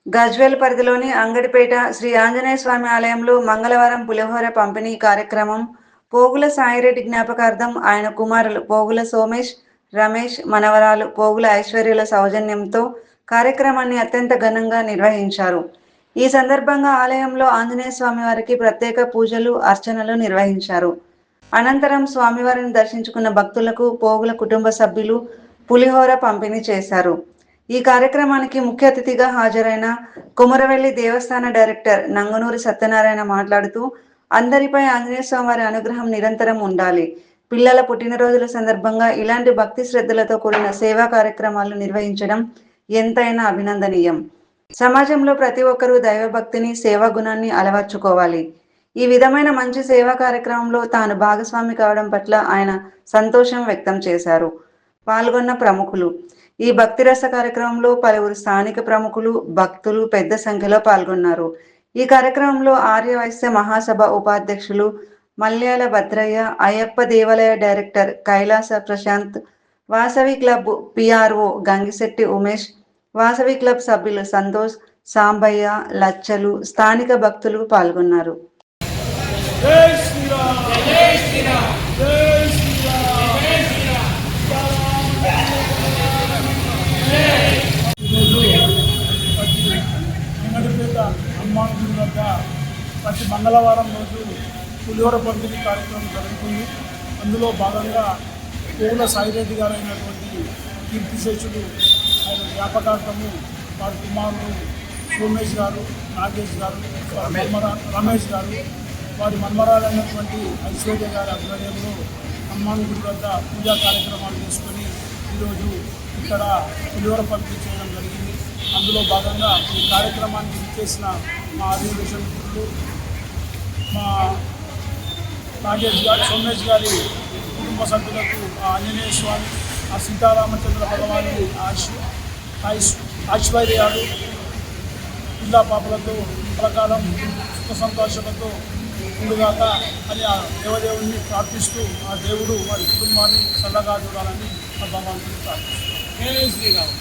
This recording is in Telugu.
గజ్వేల్ పరిధిలోని అంగడిపేట శ్రీ ఆంజనేయ స్వామి ఆలయంలో మంగళవారం పులిహోర పంపిణీ కార్యక్రమం పోగుల సాయిరెడ్డి జ్ఞాపకార్థం ఆయన కుమారులు పోగుల సోమేష్, రమేష్, మనవరాలు పోగుల ఐశ్వర్యుల సౌజన్యంతో కార్యక్రమాన్ని అత్యంత ఘనంగా నిర్వహించారు. ఈ సందర్భంగా ఆలయంలో ఆంజనేయ స్వామి వారికి ప్రత్యేక పూజలు, అర్చనలు నిర్వహించారు. అనంతరం స్వామివారిని దర్శించుకున్న భక్తులకు పోగుల కుటుంబ సభ్యులు పులిహోర పంపిణీ చేశారు. ఈ కార్యక్రమానికి ముఖ్య అతిథిగా హాజరైన కొమురవెల్లి దేవస్థాన డైరెక్టర్ నంగనూరి సత్యనారాయణ మాట్లాడుతూ, అందరిపై ఆంజనేయ స్వామి వారి అనుగ్రహం నిరంతరం ఉండాలి. పిల్లల పుట్టినరోజుల సందర్భంగా ఇలాంటి భక్తి శ్రద్ధలతో కూడిన సేవా కార్యక్రమాలు నిర్వహించడం ఎంతైనా అభినందనీయం. సమాజంలో ప్రతి ఒక్కరూ దైవభక్తిని, సేవా గుణాన్ని అలవర్చుకోవాలి. ఈ విధమైన మంచి సేవా కార్యక్రమంలో తాను భాగస్వామి కావడం పట్ల ఆయన సంతోషం వ్యక్తం చేశారు. పాల్గొన్న ప్రముఖులు. ఈ భక్తిరస కార్యక్రమంలో పలువురు స్థానిక ప్రముఖులు, భక్తులు పెద్ద సంఖ్యలో పాల్గొన్నారు. ఈ కార్యక్రమంలో ఆర్య వైశ్య మహాసభ ఉపాధ్యక్షులు మల్యాల భద్రయ్య, అయ్యప్ప దేవాలయ director Kailasa Prashanth, Vasavi club PRO Gangishetti Umesh, Vasavi club సభ్యులు సంతోష్, సాంబయ్య, లచ్చలు, స్థానిక భక్తులు పాల్గొన్నారు. హనుమాన్ వద్ద ప్రతి మంగళవారం రోజు పులిహోర పంపిణీ కార్యక్రమం జరుగుతుంది. అందులో భాగంగా పోగుల సాయిరెడ్డి గారు అయినటువంటి కీర్తిశేషుడు ఆయన జ్ఞాపకార్థము వారి కుమారులు సోమేష్ గారు, నాగేష్ గారు, రమేష్ గారు, వారి మన్మరాలైనటువంటి ఐశ్వర్య గారి ఆధ్వర్యంలో హనుమాన్ గుడి వద్ద పూజా కార్యక్రమాలు చేసుకొని ఈరోజు ఇక్కడ పులిహోర పంపిణీ చేయడం జరిగింది. అందులో భాగంగా ఈ కార్యక్రమానికి ఇచ్చేసిన మా ఆర్గనైజేషన్ మిత్రులు, మా నాగేష్ గారు, సోమేష్ గారి కుటుంబ సభ్యులకు ఆంజనేయ స్వామి, ఆ సీతారామచంద్ర భగవాని ఐశ్వర్యాలు పిల్లా పాపలతో కలకాలం సుఖ సంతోషాలతో ఉండుగాక అని ఆ దేవదేవుడిని ప్రార్థిస్తూ ఆ దేవుడు వారి కుటుంబాన్ని చల్లగా చూడాలని ఆ భగవంతుని ప్రార్థిస్తున్నాను.